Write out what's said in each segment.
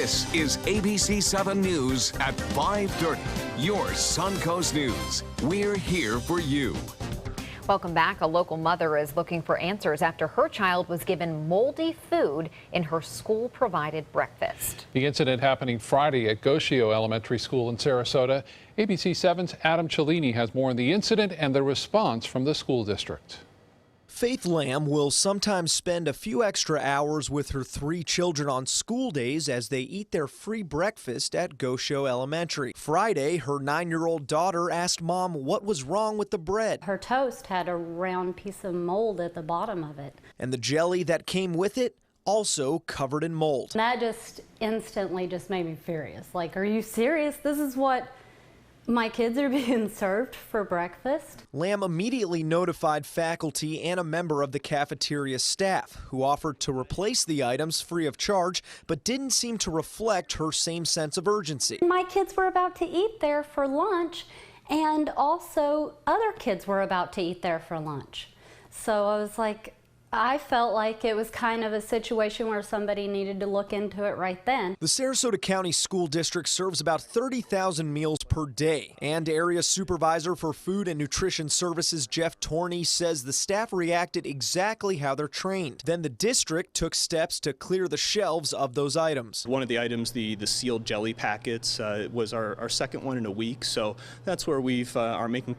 This is ABC7 News at 5:30. Your Suncoast News. We're here for you. Welcome back. A local mother is looking for answers after her child was given moldy food in her school-provided breakfast. The incident happening Friday at Goshio Elementary School in Sarasota. ABC7's Adam Cellini has more on the incident and the response from the school district. Faith Lamb will sometimes spend a few extra hours with her 3 children on school days as they eat their free breakfast at Goshio Elementary. Friday, her 9-year-old daughter asked Mom what was wrong with the bread. Her toast had a round piece of mold at the bottom of it. And the jelly that came with it, also covered in mold. That just instantly just made me furious. Like, are you serious? This is what my kids are being served for breakfast? Lamb immediately notified faculty and a member of the cafeteria staff, who offered to replace the items free of charge, but didn't seem to reflect her same sense of urgency. My kids were about to eat there for lunch, and also other kids were about to eat there for lunch. So I was like, I felt like it was kind of a situation where somebody needed to look into it right then. The Sarasota County School District serves about 30,000 meals per day, and Area Supervisor for Food and Nutrition Services Jeff Torney says the staff reacted exactly how they're trained. Then the district took steps to clear the shelves of those items. One of the items, the sealed jelly packets, was our second one in a week, so that's where we've are making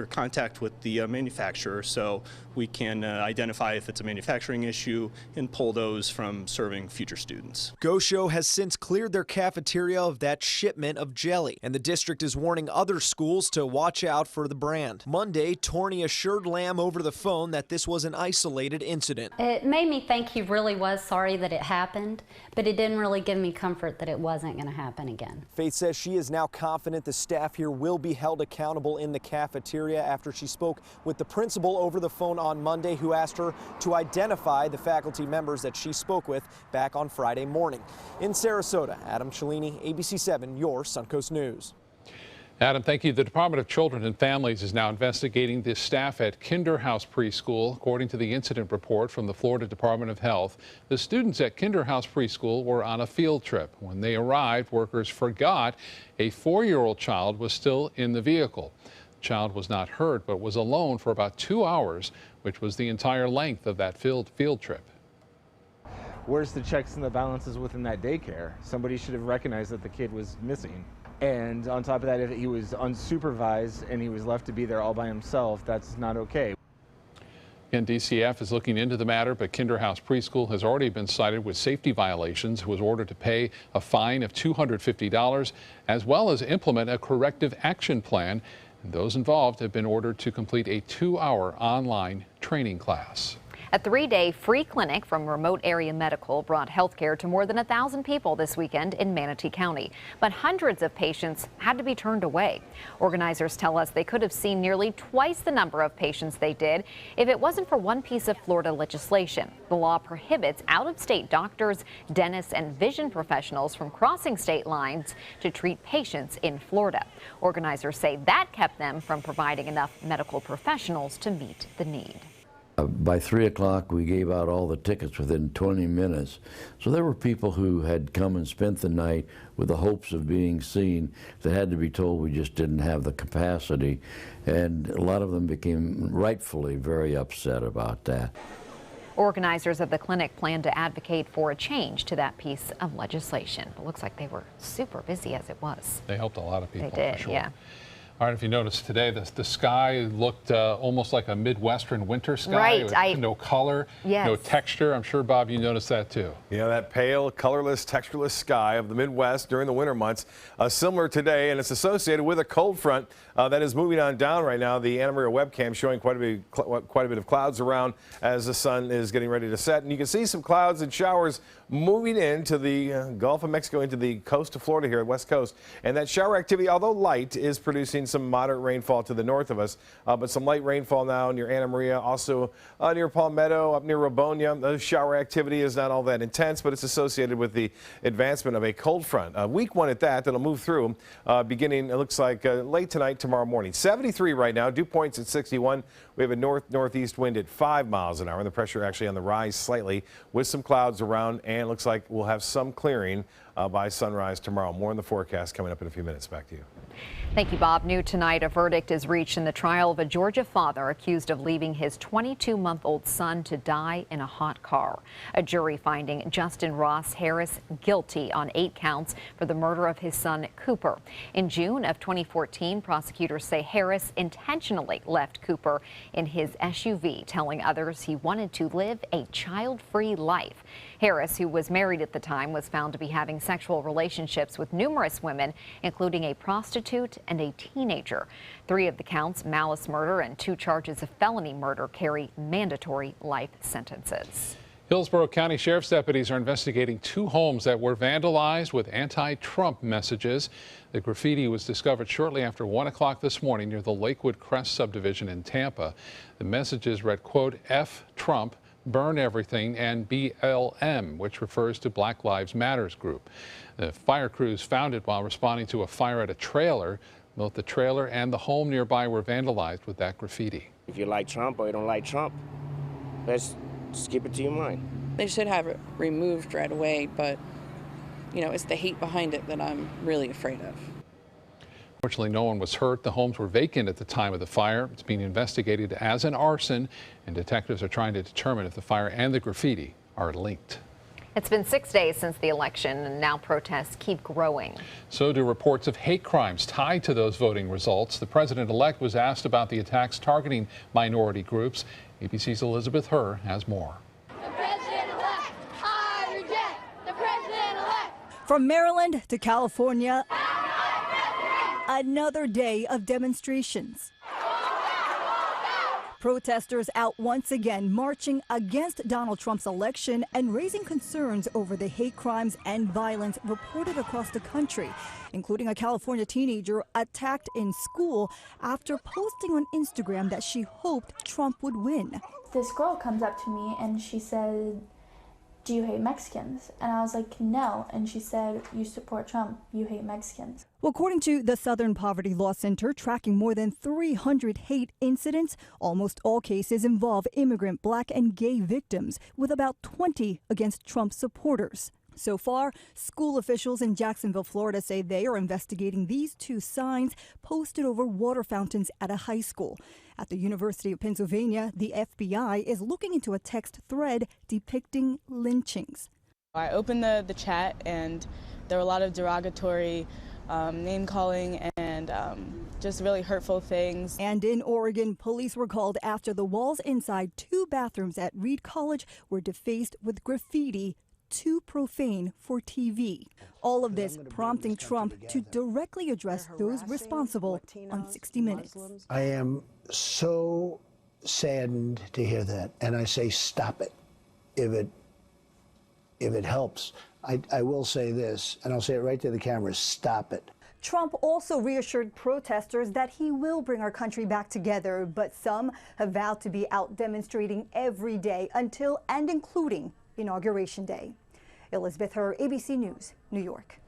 contact with the manufacturer so we can identify if it's a manufacturing issue and pull those from serving future students. Goshio has since cleared their cafeteria of that shipment of jelly, and the district is warning other schools to watch out for the brand. Monday, Torney assured Lamb over the phone that this was an isolated incident. It made me think he really was sorry that it happened, but it didn't really give me comfort that it wasn't going to happen again. Faith says she is now confident the staff here will be held accountable in the cafeteria after she spoke with the principal over the phone on Monday, who asked her to identify the faculty members that she spoke with back on Friday morning. In Sarasota, Adam Cellini, ABC7, your Suncoast News. Adam, thank you. The Department of Children and Families is now investigating the staff at Kinderhouse Preschool. According to the incident report from the Florida Department of Health, the students at Kinderhouse Preschool were on a field trip. When they arrived, workers forgot a 4-year-old child was still in the vehicle. The child was not hurt, but was alone for about 2 hours, which was the entire length of that field trip. Where's the checks and the balances within that daycare? Somebody should have recognized that the kid was missing. And on top of that, if he was unsupervised and he was left to be there all by himself, that's not okay. And DCF is looking into the matter, but Kinderhouse Preschool has already been cited with safety violations, was ordered to pay a fine of $250, as well as implement a corrective action plan. And those involved have been ordered to complete a 2-hour online training class. A 3-day free clinic from Remote Area Medical brought health care to more than 1,000 people this weekend in Manatee County. But hundreds of patients had to be turned away. Organizers tell us they could have seen nearly twice the number of patients they did if it wasn't for one piece of Florida legislation. The law prohibits out-of-state doctors, dentists, and vision professionals from crossing state lines to treat patients in Florida. Organizers say that kept them from providing enough medical professionals to meet the need. By 3 o'clock, we gave out all the tickets within 20 minutes. So there were people who had come and spent the night with the hopes of being seen that had to be told we just didn't have the capacity. And a lot of them became rightfully very upset about that. Organizers of the clinic plan to advocate for a change to that piece of legislation. It looks like they were super busy as it was. They helped a lot of people. They did, for sure. yeah. All right, if you noticed today, the sky looked almost like a Midwestern winter sky. Right. No color, yes. No texture. I'm sure, Bob, you noticed that too. Yeah, that pale, colorless, textureless sky of the Midwest during the winter months, similar today, and it's associated with a cold front that is moving on down right now. The Anna Maria webcam showing quite a bit of clouds around as the sun is getting ready to set. And you can see some clouds and showers moving into the Gulf of Mexico, into the coast of Florida here, West Coast. And that shower activity, although light, is producing some moderate rainfall to the north of us, but some light rainfall now near Anna Maria, also near Palmetto, up near Robonia. The shower activity is not all that intense, but it's associated with the advancement of a cold front. Weak one at that, that'll move through beginning, it looks like, late tonight, tomorrow morning. 73 right now, dew points at 61. We have a northeast wind at 5 miles an hour. The pressure actually on the rise slightly with some clouds around, and it looks like we'll have some clearing by sunrise tomorrow. More in the forecast coming up in a few minutes. Back to you. Thank you, Bob. New tonight, a verdict is reached in the trial of a Georgia father accused of leaving his 22-month-old son to die in a hot car. A jury finding Justin Ross Harris guilty on 8 counts for the murder of his son Cooper. In June of 2014, prosecutors say Harris intentionally left Cooper in his SUV, telling others he wanted to live a child-free life. Harris, who was married at the time, was found to be having sexual relationships with numerous women, including a prostitute and a teenager. 3 of the counts, malice murder, and 2 charges of felony murder, carry mandatory life sentences. Hillsborough County Sheriff's deputies are investigating 2 homes that were vandalized with anti-Trump messages. The graffiti was discovered shortly after 1 o'clock this morning near the Lakewood Crest subdivision in Tampa. The messages read, quote, F Trump, burn everything, and BLM, which refers to Black Lives Matters group. The fire crews found it while responding to a fire at a trailer. Both the trailer and the home nearby were vandalized with that graffiti. If you like Trump or you don't like Trump, let's just keep it to your mind. They should have it removed right away, but, you know, it's the hate behind it that I'm really afraid of. Fortunately, no one was hurt. The homes were vacant at the time of the fire. It's being investigated as an arson, and detectives are trying to determine if the fire and the graffiti are linked. It's been 6 days since the election, and now protests keep growing. So do reports of hate crimes tied to those voting results. The president-elect was asked about the attacks targeting minority groups. ABC's Elizabeth Herr has more. The president-elect, I reject the president-elect. From Maryland to California, another day of demonstrations. Protesters out once again marching against Donald Trump's election and raising concerns over the hate crimes and violence reported across the country, including a California teenager attacked in school after posting on Instagram that she hoped Trump would win. This girl comes up to me and she said, "Do you hate Mexicans?" And I was like, "No." And she said, "You support Trump, you hate Mexicans." Well, according to the Southern Poverty Law Center, tracking more than 300 hate incidents, almost all cases involve immigrant, Black, and gay victims, with about 20 against Trump supporters. So far, school officials in Jacksonville, Florida say they are investigating these 2 signs posted over water fountains at a high school. At the University of Pennsylvania, the FBI is looking into a text thread depicting lynchings. I opened the chat and there were a lot of derogatory name-calling and just really hurtful things. And in Oregon, police were called after the walls inside 2 bathrooms at Reed College were defaced with graffiti too profane for TV. All of this prompting Trump to directly address those responsible on 60 Minutes. I am so saddened to hear that, and I say stop it if it helps. I will say this, and I'll say it right to the camera, stop it. Trump also reassured protesters that he will bring our country back together, but some have vowed to be out demonstrating every day until and including Inauguration Day. Elizabeth Herr, ABC News, New York.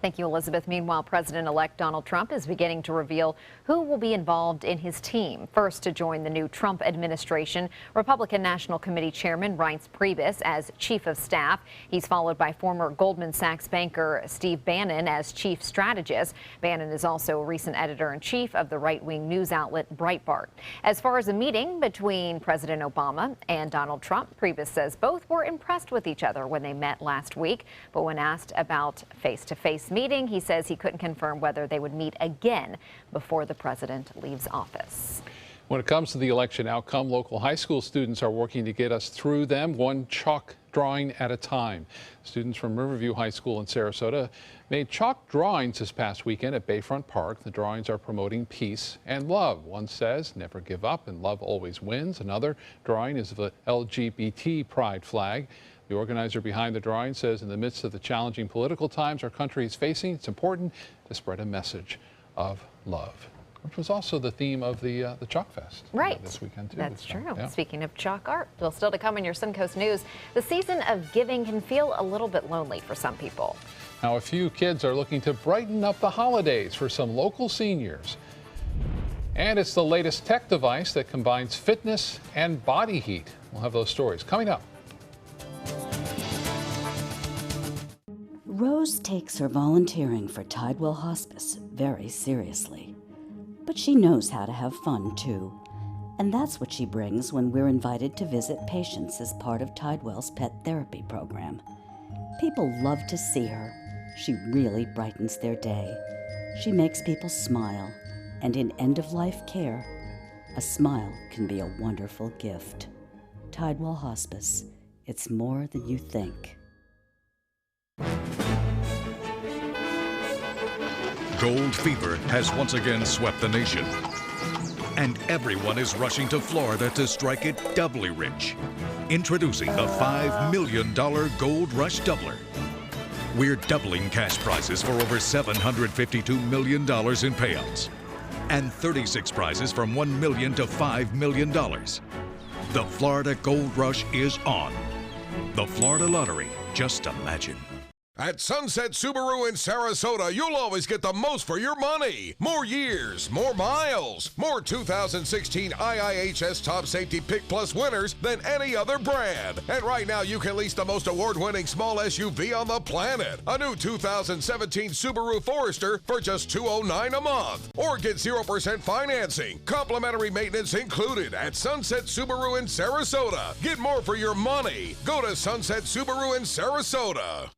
Thank you, Elizabeth. Meanwhile, President-elect Donald Trump is beginning to reveal who will be involved in his team. First to join the new Trump administration, Republican National Committee Chairman Reince Priebus as chief of staff. He's followed by former Goldman Sachs banker Steve Bannon as chief strategist. Bannon is also a recent editor-in-chief of the right-wing news outlet Breitbart. As far as a meeting between President Obama and Donald Trump, Priebus says both were impressed with each other when they met last week. But when asked about face-to-face meeting, he says he couldn't confirm whether they would meet again before the president leaves office. When it comes to the election outcome, local high school students are working to get us through them one chalk drawing at a time. Students from Riverview High School in Sarasota made chalk drawings this past weekend at Bayfront Park. The drawings are promoting peace and love. One says, "Never give up and love always wins." Another drawing is of the LGBT pride flag. The organizer behind the drawing says in the midst of the challenging political times our country is facing, it's important to spread a message of love, which was also the theme of the Chalk Fest this weekend, too. That's true. Yeah. Speaking of chalk art, well, still to come in your Suncoast News, the season of giving can feel a little bit lonely for some people. Now, a few kids are looking to brighten up the holidays for some local seniors. And it's the latest tech device that combines fitness and body heat. We'll have those stories coming up. Rose takes her volunteering for Tidewell HOSPICE very seriously. But she knows how to have fun, too. And that's what she brings when we're invited to visit patients as part of Tidewell's pet therapy program. People love to see her. She really brightens their day. She makes people smile. And in end-of-life care, a smile can be a wonderful gift. Tidewell HOSPICE. It's more than you think. Gold fever has once again swept the nation. And everyone is rushing to Florida to strike it doubly rich. Introducing the $5 million Gold Rush Doubler. We're doubling cash prizes for over $752 million in payouts. And 36 prizes from $1 million to $5 million. The Florida Gold Rush is on. The Florida Lottery, just imagine. At Sunset Subaru in Sarasota, you'll always get the most for your money. More years, more miles, more 2016 IIHS Top Safety Pick Plus winners than any other brand. And right now, you can lease the most award-winning small SUV on the planet. A new 2017 Subaru Forester for just $209 a month. Or get 0% financing. Complimentary maintenance included at Sunset Subaru in Sarasota. Get more for your money. Go to Sunset Subaru in Sarasota.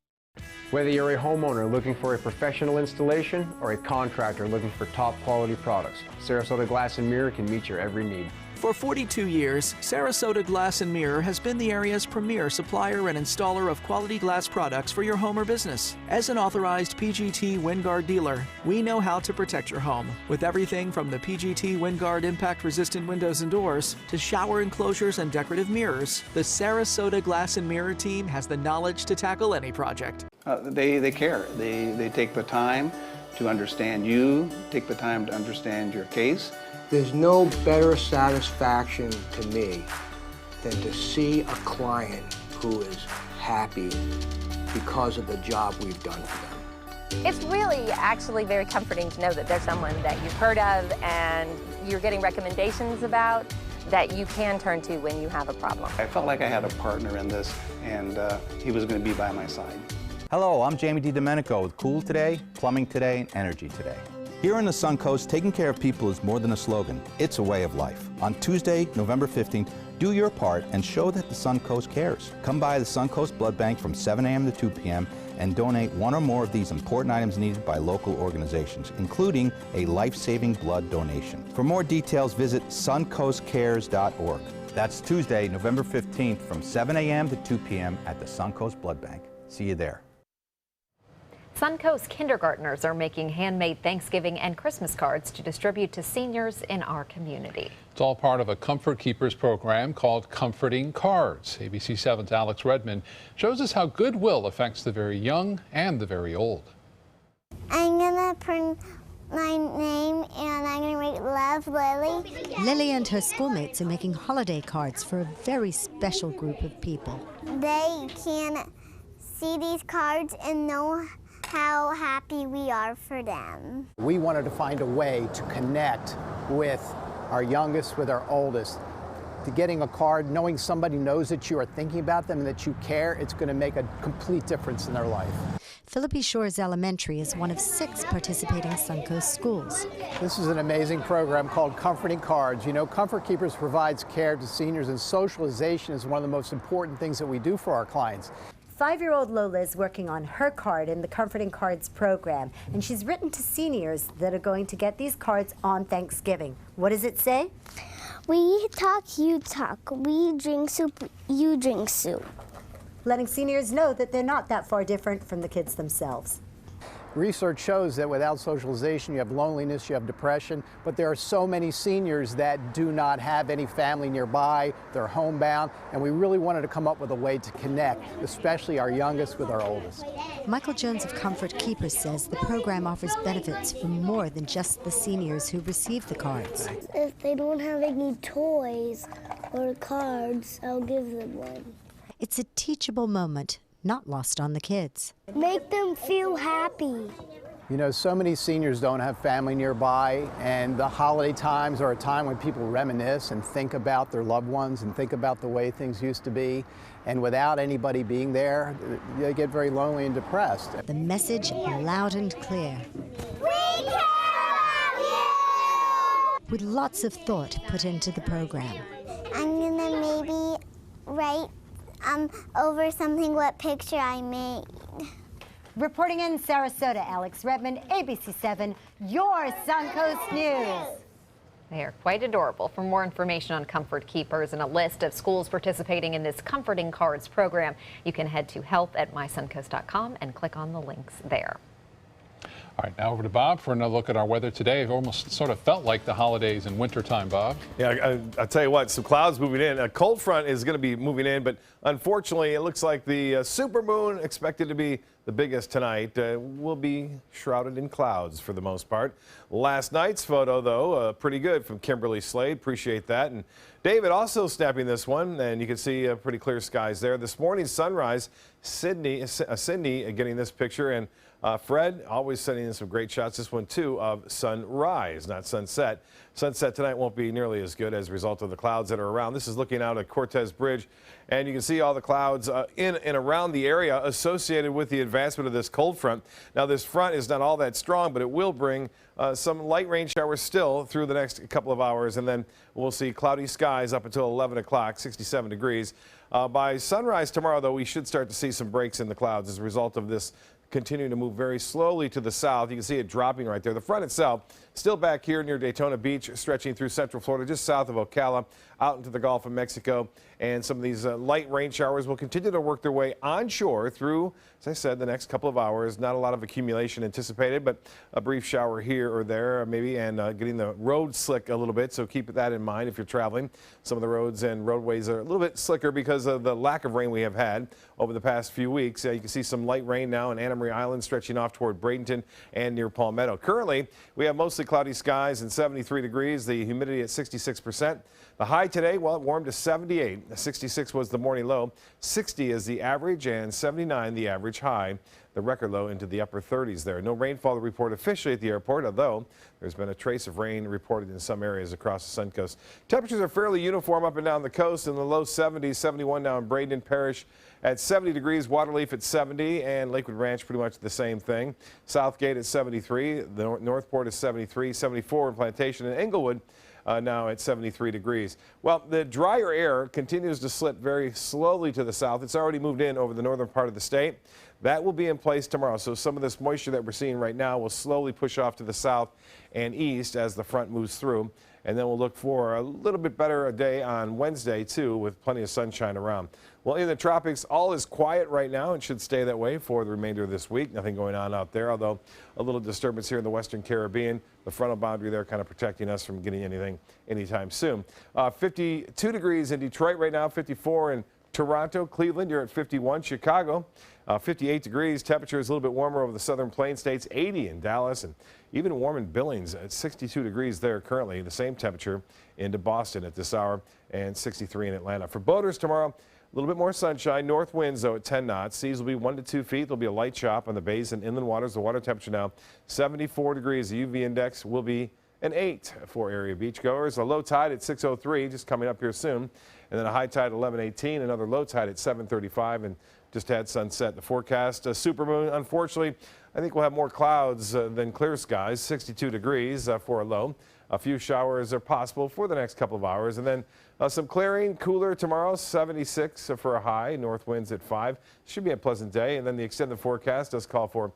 Whether you're a homeowner looking for a professional installation or a contractor looking for top quality products, Sarasota Glass and Mirror can meet your every need. For 42 years, Sarasota Glass and Mirror has been the area's premier supplier and installer of quality glass products for your home or business. As an authorized PGT WindGuard dealer, we know how to protect your home with everything from the PGT WindGuard impact-resistant windows and doors to shower enclosures and decorative mirrors. The Sarasota Glass and Mirror team has the knowledge to tackle any project. They care. They take the time to understand you, take the time to understand your case. There's no better satisfaction to me than to see a client who is happy because of the job we've done for them. It's really actually very comforting to know that there's someone that you've heard of and you're getting recommendations about that you can turn to when you have a problem. I felt like I had a partner in this, and he was going to be by my side. Hello, I'm Jamie DiDomenico with Cool Today, Plumbing Today, and Energy Today. Here on the Suncoast, taking care of people is more than a slogan. It's a way of life. On Tuesday, November 15th, do your part and show that the Suncoast cares. Come by the Suncoast Blood Bank from 7 a.m. to 2 p.m. and donate one or more of these important items needed by local organizations, including a life-saving blood donation. For more details, visit suncoastcares.org. That's Tuesday, November 15th from 7 a.m. to 2 p.m. at the Suncoast Blood Bank. See you there. Suncoast kindergartners are making handmade Thanksgiving and Christmas cards to distribute to seniors in our community. It's all part of a Comfort Keepers program called Comforting Cards. ABC7's Alex Redmond shows us how goodwill affects the very young and the very old. I'm gonna print my name and I'm gonna write Love Lily. Lily and her schoolmates are making holiday cards for a very special group of people. They can see these cards and know how happy we are for them. We wanted to find a way to connect with our youngest, with our oldest. To getting a card, knowing somebody knows that you are thinking about them and that you care, it's going to make a complete difference in their life. Philippi Shores Elementary is one of 6 participating Suncoast schools. This is an amazing program called Comforting Cards. You know, Comfort Keepers provides care to seniors, and socialization is one of the most important things that we do for our clients. 5-year-old Lola is working on her card in the Comforting Cards program, and she's written to seniors that are going to get these cards on Thanksgiving. What does it say? We talk, you talk. We drink soup, you drink soup. Letting seniors know that they're not that far different from the kids themselves. Research shows that without socialization, you have loneliness, you have depression, but there are so many seniors that do not have any family nearby, they're homebound, and we really wanted to come up with a way to connect, especially our youngest with our oldest. Michael Jones of Comfort Keepers says the program offers benefits for more than just the seniors who receive the cards. If they don't have any toys or cards, I'll give them one. It's a teachable moment, not lost on the kids. Make them feel happy. You know, so many seniors don't have family nearby, and the holiday times are a time when people reminisce and think about their loved ones and think about the way things used to be. And without anybody being there, they get very lonely and depressed. The message loud and clear. We care about you! With lots of thought put into the program. I'm gonna maybe write over something what picture I made. Reporting in Sarasota, Alex Redmond, ABC7, your Suncoast News. They are quite adorable. For more information on Comfort Keepers and a list of schools participating in this Comforting Cards program, you can head to health@mysuncoast.com and click on the links there. All right, now over to Bob for another look at our weather today. It almost sort of felt like the holidays in wintertime, Bob. Yeah, I'll tell you what, some clouds moving in. A cold front is going to be moving in, but unfortunately, it looks like the supermoon, expected to be the biggest tonight, will be shrouded in clouds for the most part. Last night's photo, though, pretty good from Kimberly Slade. Appreciate that. And David also snapping this one, and you can see pretty clear skies there. This morning's sunrise, Sydney getting this picture, and Fred always sending in some great shots. This one, too, of sunrise, not sunset. Sunset tonight won't be nearly as good as a result of the clouds that are around. This is looking out at Cortez Bridge, and you can see all the clouds in and around the area associated with the advancement of this cold front. Now, this front is not all that strong, but it will bring some light rain showers still through the next couple of hours, and then we'll see cloudy skies up until 11 o'clock, 67 degrees. By sunrise tomorrow, though, we should start to see some breaks in the clouds as a result of this continuing to move very slowly to the south. You can see it dropping right there. The front itself still back here near Daytona Beach, stretching through central Florida, just south of Ocala, out into the Gulf of Mexico. And some of these light rain showers will continue to work their way onshore through, as I said, the next couple of hours. Not a lot of accumulation anticipated, but a brief shower here or there maybe, and getting the road slick a little bit. So keep that in mind if you're traveling. Some of the roads and roadways are a little bit slicker because of the lack of rain we have had over the past few weeks. You can see some light rain now in Anna Maria Island, stretching off toward Bradenton and near Palmetto. Currently, we have mostly cloudy skies and 73 degrees, the humidity at 66%. The high today, well, it warmed to 78. 66 was the morning low, 60 is the average, and 79 the average high. The record low into the upper 30s there. No rainfall report officially at the airport, although there's been a trace of rain reported in some areas across the Suncoast. Temperatures are fairly uniform up and down the coast in the low 70s, 71 now in Bradenton Parish at 70 degrees, Waterleaf at 70, and Lakewood Ranch pretty much the same thing. Southgate at 73, the Northport is 73, 74 in Plantation, and Englewood now at 73 degrees. Well, the drier air continues to slip very slowly to the south. It's already moved in over the northern part of the state. That will be in place tomorrow. So some of this moisture that we're seeing right now will slowly push off to the south and east as the front moves through. And then we'll look for a little bit better a day on Wednesday, too, with plenty of sunshine around. Well, in the tropics, all is quiet right now and should stay that way for the remainder of this week. Nothing going on out there, although a little disturbance here in the Western Caribbean. The frontal boundary there kind of protecting us from getting anything anytime soon. 52 degrees in Detroit right now, 54 in Toronto. Cleveland, you're at 51. Chicago, 58 degrees. Temperature is a little bit warmer over the southern plain states, 80 in Dallas, and even warm in Billings at 62 degrees there currently. The same temperature into Boston at this hour, and 63 in Atlanta. For boaters tomorrow, a little bit more sunshine. North winds, though, at 10 knots. Seas will be 1 to 2 feet. There'll be a light chop on the bays and inland waters. The water temperature now 74 degrees. The UV index will be an 8 for area beachgoers. A low tide at 6:03, just coming up here soon. And then a high tide at 11:18. Another low tide at 7:35. And just had sunset. The forecast, supermoon, unfortunately, I think we'll have more clouds than clear skies. 62 degrees for a low. A few showers are possible for the next couple of hours. And then some clearing, cooler tomorrow, 76 for a high. North winds at 5. Should be a pleasant day. And then the extended forecast does call for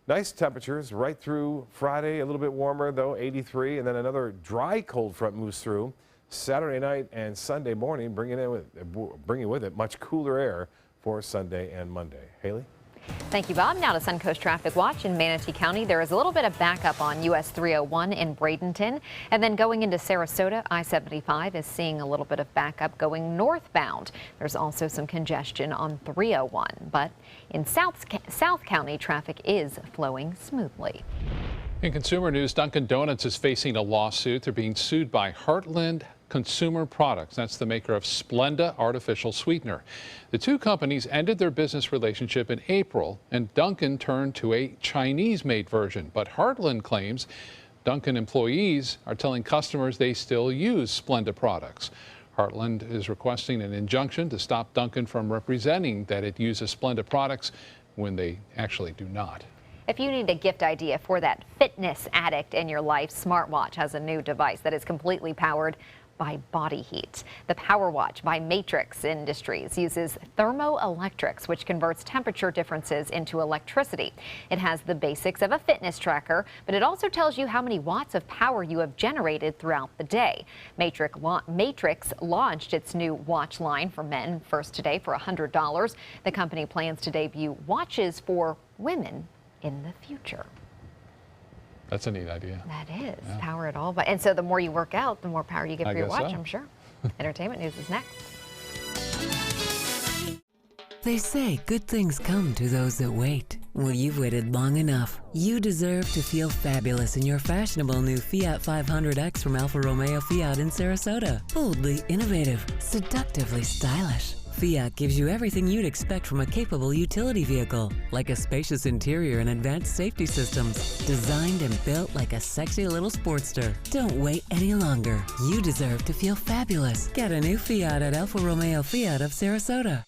nice temperatures right through Friday. A little bit warmer, though, 83. And then another dry cold front moves through Saturday night and Sunday morning, bringing with it much cooler air for Sunday and Monday. Haley? Thank you, Bob. Now to Suncoast Traffic Watch in Manatee County. There is a little bit of backup on US 301 in Bradenton. And then going into Sarasota, I-75 is seeing a little bit of backup going northbound. There's also some congestion on 301. But in South County, traffic is flowing smoothly. In consumer news, Dunkin' Donuts is facing a lawsuit. They're being sued by Heartland Consumer Products. That's the maker of Splenda artificial sweetener. The two companies ended their business relationship in April, and Dunkin' turned to a Chinese-made version. But Heartland claims Dunkin' employees are telling customers they still use Splenda products. Heartland is requesting an injunction to stop Dunkin' from representing that it uses Splenda products when they actually do not. If you need a gift idea for that fitness addict in your life, Smartwatch has a new device that is completely powered by body heat. The PowerWatch by Matrix Industries uses thermoelectrics, which converts temperature differences into electricity. It has the basics of a fitness tracker, but it also tells you how many watts of power you have generated throughout the day. Matrix launched its new watch line for men first today for $100. The company plans to debut watches for women in the future. That's a neat idea. That is. Yeah. Power it all. And so the more you work out, the more power you get for your watch, so. I'm sure. Entertainment news is next. They say good things come to those that wait. Well, you've waited long enough. You deserve to feel fabulous in your fashionable new Fiat 500X from Alfa Romeo Fiat in Sarasota. Boldly innovative, seductively stylish. Fiat gives you everything you'd expect from a capable utility vehicle, like a spacious interior and advanced safety systems, designed and built like a sexy little sportster. Don't wait any longer. You deserve to feel fabulous. Get a new Fiat at Alfa Romeo Fiat of Sarasota.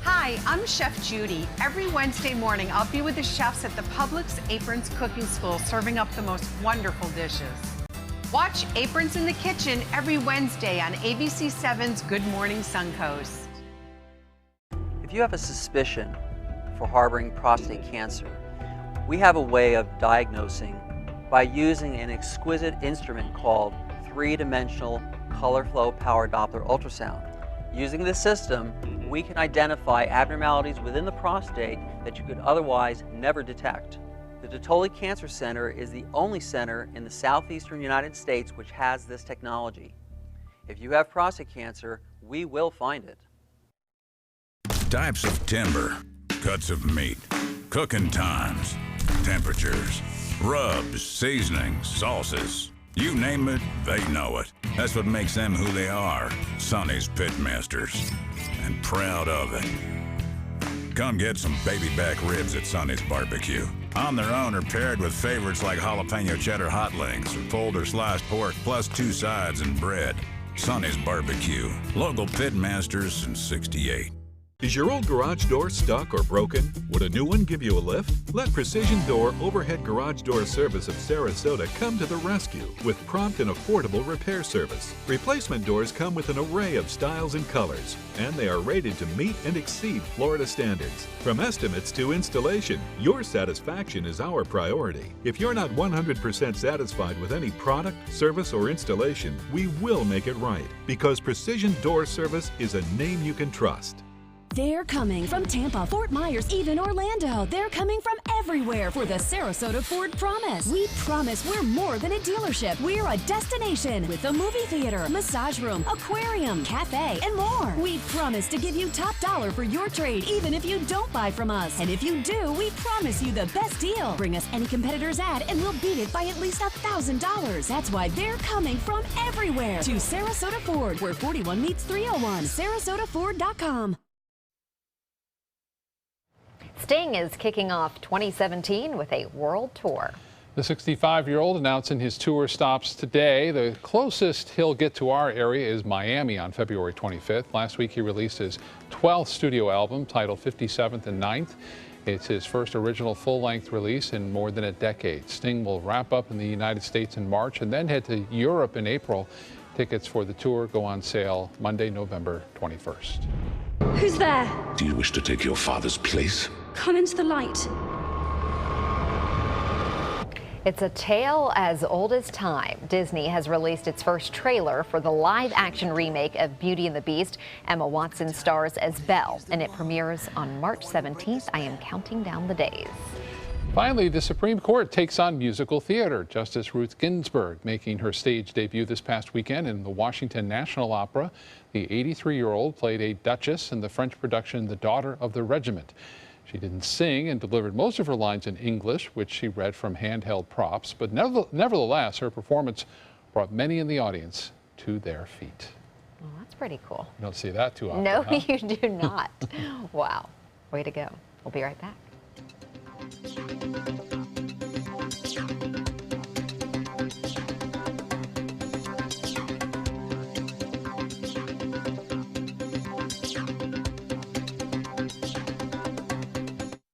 Hi, I'm Chef Judy. Every Wednesday morning, I'll be with the chefs at the Publix Aprons Cooking School, serving up the most wonderful dishes. Watch Aprons in the Kitchen every Wednesday on ABC7's Good Morning Suncoast. If you have a suspicion for harboring prostate cancer, we have a way of diagnosing by using an exquisite instrument called three-dimensional color flow power Doppler ultrasound. Using this system, we can identify abnormalities within the prostate that you could otherwise never detect. The Dottoli Cancer Center is the only center in the southeastern United States which has this technology. If you have prostate cancer, we will find it. Types of timber, cuts of meat, cooking times, temperatures, rubs, seasonings, sauces. You name it, they know it. That's what makes them who they are, Sonny's Pitmasters. And proud of it. Come get some baby back ribs at Sonny's Barbecue. On their own or paired with favorites like jalapeno cheddar hot links or pulled or sliced pork plus 2 sides and bread. Sonny's Barbecue. Local Pitmasters since '68. Is your old garage door stuck or broken? Would a new one give you a lift? Let Precision Door Overhead Garage Door Service of Sarasota come to the rescue with prompt and affordable repair service. Replacement doors come with an array of styles and colors, and they are rated to meet and exceed Florida standards. From estimates to installation, your satisfaction is our priority. If you're not 100% satisfied with any product, service, or installation, we will make it right, because Precision Door Service is a name you can trust. They're coming from Tampa, Fort Myers, even Orlando. They're coming from everywhere for the Sarasota Ford Promise. We promise we're more than a dealership. We're a destination with a movie theater, massage room, aquarium, cafe, and more. We promise to give you top dollar for your trade, even if you don't buy from us. And if you do, we promise you the best deal. Bring us any competitor's ad and we'll beat it by at least $1,000. That's why they're coming from everywhere to Sarasota Ford, where 41 meets 301. SarasotaFord.com. Sting is kicking off 2017 with a world tour. The 65-year-old announcing his tour stops today. The closest he'll get to our area is Miami on February 25th. Last week he released his 12th studio album titled 57th and 9th. It's his first original full-length release in more than a decade. Sting will wrap up in the United States in March and then head to Europe in April. Tickets for the tour go on sale Monday, November 21st. Who's there? Do you wish to take your father's place? Come into the light. It's a tale as old as time. Disney has released its first trailer for the live-action remake of Beauty and the Beast. Emma Watson stars as Belle, and it premieres on March 17th. I am counting down the days. Finally, the Supreme Court takes on musical theater. Justice Ruth Ginsburg making her stage debut this past weekend in the Washington National Opera. The 83-year-old played a duchess in the French production The Daughter of the Regiment. She didn't sing and delivered most of her lines in English, which she read from handheld props, but nevertheless, her performance brought many in the audience to their feet. Well, that's pretty cool. You don't see that too often. No, huh? you do not. Wow. Way to go. We'll be right back.